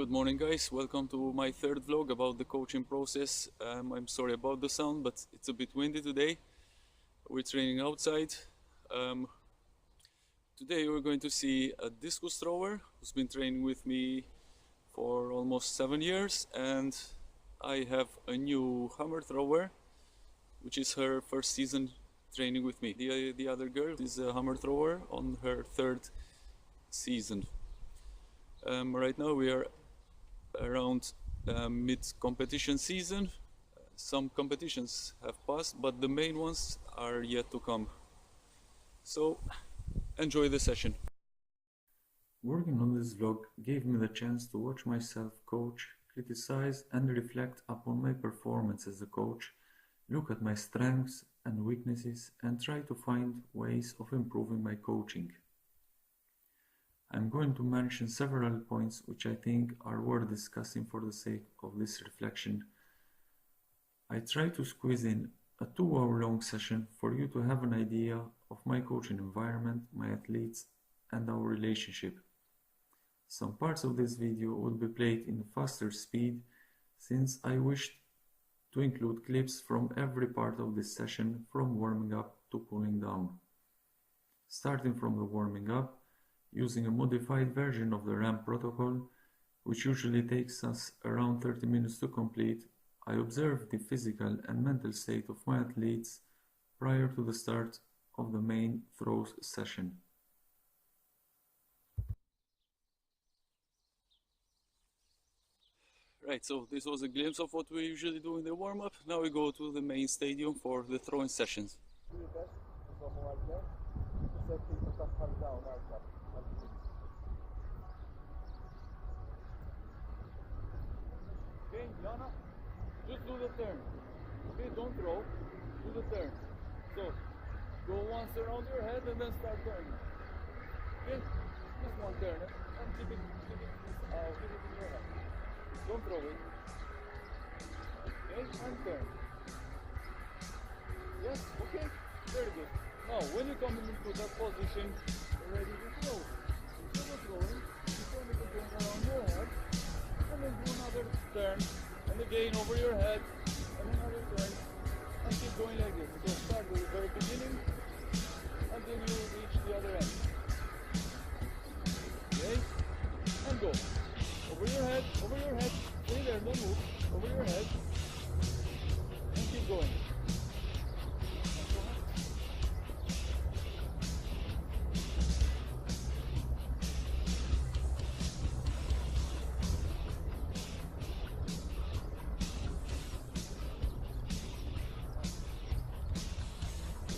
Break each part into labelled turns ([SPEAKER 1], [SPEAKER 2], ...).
[SPEAKER 1] Good morning, guys. Welcome to my third vlog about the coaching process. I'm sorry about the sound, but it's a bit windy today. We're training outside. Today we're going to see a discus thrower who's been training with me for almost 7 years, and I have a new hammer thrower, which is her first season training with me. The other girl is a hammer thrower on her third season. Right now we are around mid-competition season. Some competitions have passed, but the main ones are yet to come. So enjoy the session.
[SPEAKER 2] Working on this vlog gave me the chance to watch myself coach, criticize and reflect upon my performance as a coach, look at my strengths and weaknesses and try to find ways of improving my coaching. I'm going to mention several points which I think are worth discussing for the sake of this reflection. I try to squeeze in a 2-hour long session for you to have an idea of my coaching environment, my athletes and our relationship. Some parts of this video will be played in faster speed since I wished to include clips from every part of this session, from warming up to cooling down. Starting from the warming up, using a modified version of the ramp protocol, which usually takes us around 30 minutes to complete, I observe the physical and mental state of my athletes prior to the start of the main throws session.
[SPEAKER 1] Right, so this was a glimpse of what we usually do in the warm-up. Now we go to the main stadium for the throwing sessions. Okay, Yana, just do the turn. Okay, don't throw, do the turn. So, go once around your head and then start turning. Okay, just one turn and keep it in your head. Don't throw it. Okay, and turn. Yes, okay, very good. Now, when you come into that position, you're ready to throw. Instead of throwing, you turn it again around your head, and then do another turn, and again over your head, and another turn, and keep going like this. So start with the very beginning, until you reach the other end. Okay, and go. Over your head, stay there, don't move, over your head, and keep going.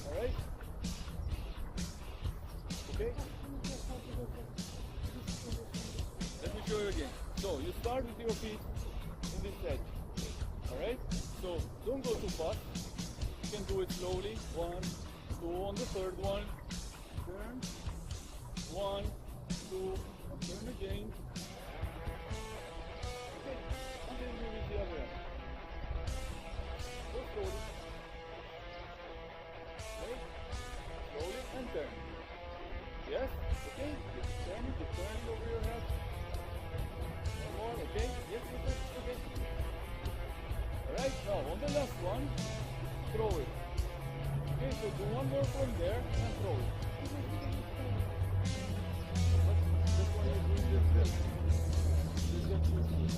[SPEAKER 1] Alright? Okay? Let me show you again. So, you start with your feet in this edge. Alright? So, don't go too fast. You can do it slowly. 1, 2, on the third one. Turn. 1, 2, and turn again. Okay. Until you reach the other end. Go slowly. Okay? Slowly and turn. Yes? Okay? Keep turning over your head. More, okay? Yes, okay. Alright, now on the last one, throw it. Okay, so do one more from there and throw it. But this one is doing this well. You get used to it.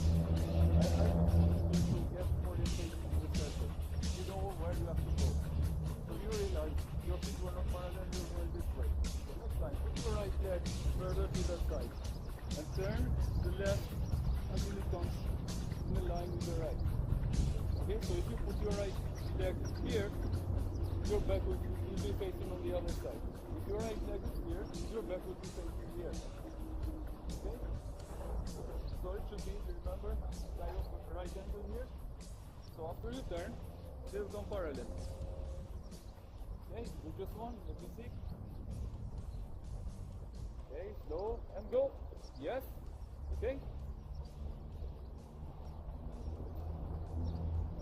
[SPEAKER 1] I to get orientation in the circle. You know where you have to go. So you realize your feet were not parallel, you're going this way. So next time, put your right leg further to the side. And turn the left until it comes in line with the right. Okay, so if you put your right leg here, your back will be facing on the other side. If your right leg is here, your back will be facing here. Okay? So it should be, remember, right angle here. So after you turn, they'll come parallel. Okay, do just one, let me see. Okay, slow and go. Yes, okay.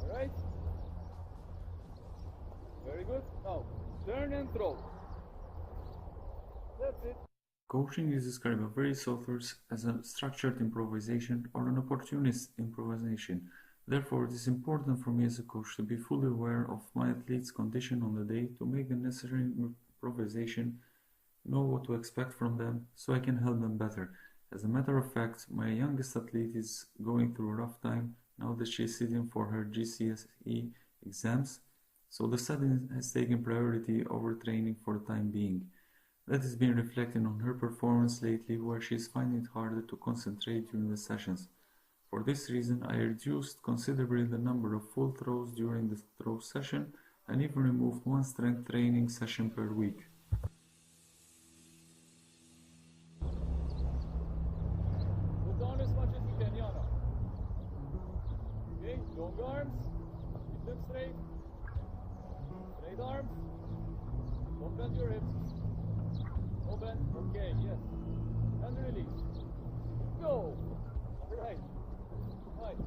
[SPEAKER 1] Alright. Very good. Now, turn and throw. That's it.
[SPEAKER 2] Coaching is described by various authors as a structured improvisation or an opportunist improvisation. Therefore, it is important for me as a coach to be fully aware of my athlete's condition on the day to make the necessary improvisation, know what to expect from them, so I can help them better. As a matter of fact, my youngest athlete is going through a rough time now that she is sitting for her GCSE exams, so the studying has taken priority over training for the time being. That has been reflected on her performance lately, where she is finding it harder to concentrate during the sessions. For this reason, I reduced considerably the number of full throws during the throw session and even removed one strength training session per week.
[SPEAKER 1] Put down as much as you can, Yana. Okay, long arms, keep them straight. Straight arms. Don't bend your hips. No bend. Okay, yes. And release. Go. All right. Nice.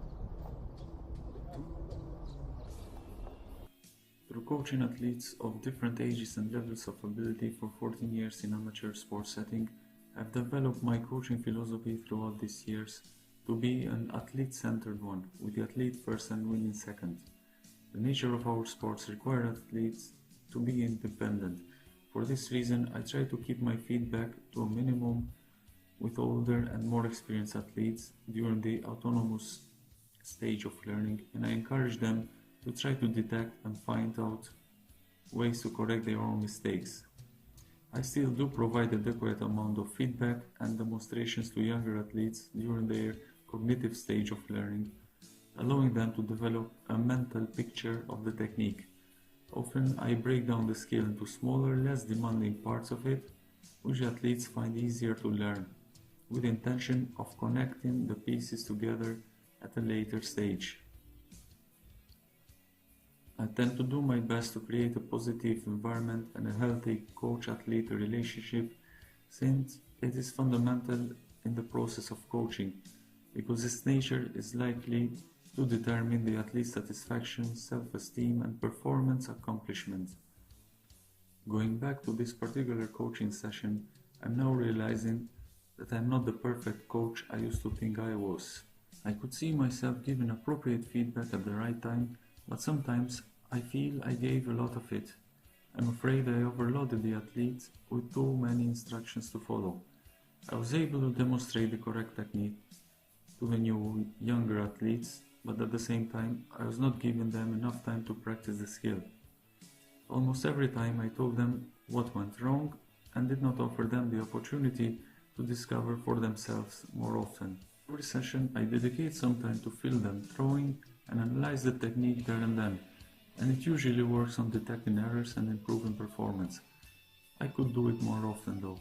[SPEAKER 2] Through coaching athletes of different ages and levels of ability for 14 years in amateur sports setting, I've developed my coaching philosophy throughout these years to be an athlete-centered one, with the athlete first and winning second. The nature of our sports requires athletes to be independent. For this reason, I try to keep my feedback to a minimum with older and more experienced athletes during the autonomous stage of learning, and I encourage them to try to detect and find out ways to correct their own mistakes. I still do provide adequate amount of feedback and demonstrations to younger athletes during their cognitive stage of learning, allowing them to develop a mental picture of the technique. Often I break down the skill into smaller, less demanding parts of it, which athletes find easier to learn, with the intention of connecting the pieces together at a later stage. I tend to do my best to create a positive environment and a healthy coach-athlete relationship, since it is fundamental in the process of coaching, because its nature is likely to determine the athlete's satisfaction, self-esteem, and performance accomplishment. Going back to this particular coaching session, I'm now realizing that I'm not the perfect coach I used to think I was. I could see myself giving appropriate feedback at the right time, but sometimes I feel I gave a lot of it. I'm afraid I overloaded the athlete with too many instructions to follow. I was able to demonstrate the correct technique to the new younger athletes, but at the same time I was not giving them enough time to practice the skill. Almost every time I told them what went wrong and did not offer them the opportunity to discover for themselves more often. Every session I dedicate some time to feel them throwing and analyze the technique there and then, and it usually works on detecting errors and improving performance. I could do it more often though.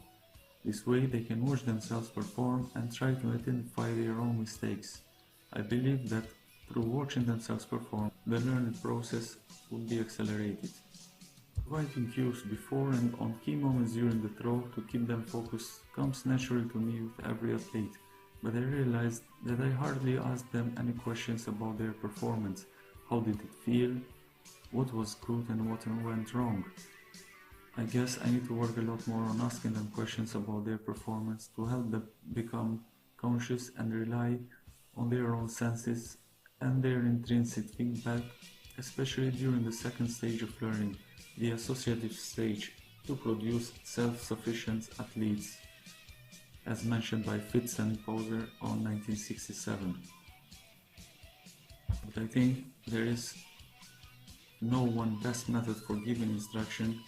[SPEAKER 2] This way they can watch themselves perform and try to identify their own mistakes. I believe that through watching themselves perform, the learning process will be accelerated. Providing cues before and on key moments during the throw to keep them focused comes naturally to me with every athlete, but I realized that I hardly asked them any questions about their performance. How did it feel? What was good and what went wrong? I guess I need to work a lot more on asking them questions about their performance to help them become conscious and rely on their own senses and their intrinsic feedback, especially during the second stage of learning, the associative stage, to produce self-sufficient athletes, as mentioned by Fitz and Poser on 1967. But I think there is no one best method for giving instruction,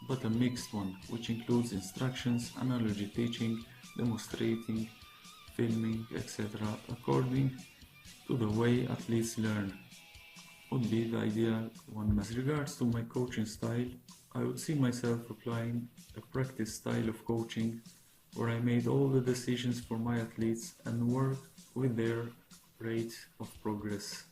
[SPEAKER 2] but a mixed one, which includes instructions, analogy teaching, demonstrating, filming, etc., according to the way athletes learn, would be the ideal one. As regards to my coaching style, I would see myself applying a practice style of coaching where I made all the decisions for my athletes and worked with their rate of progress.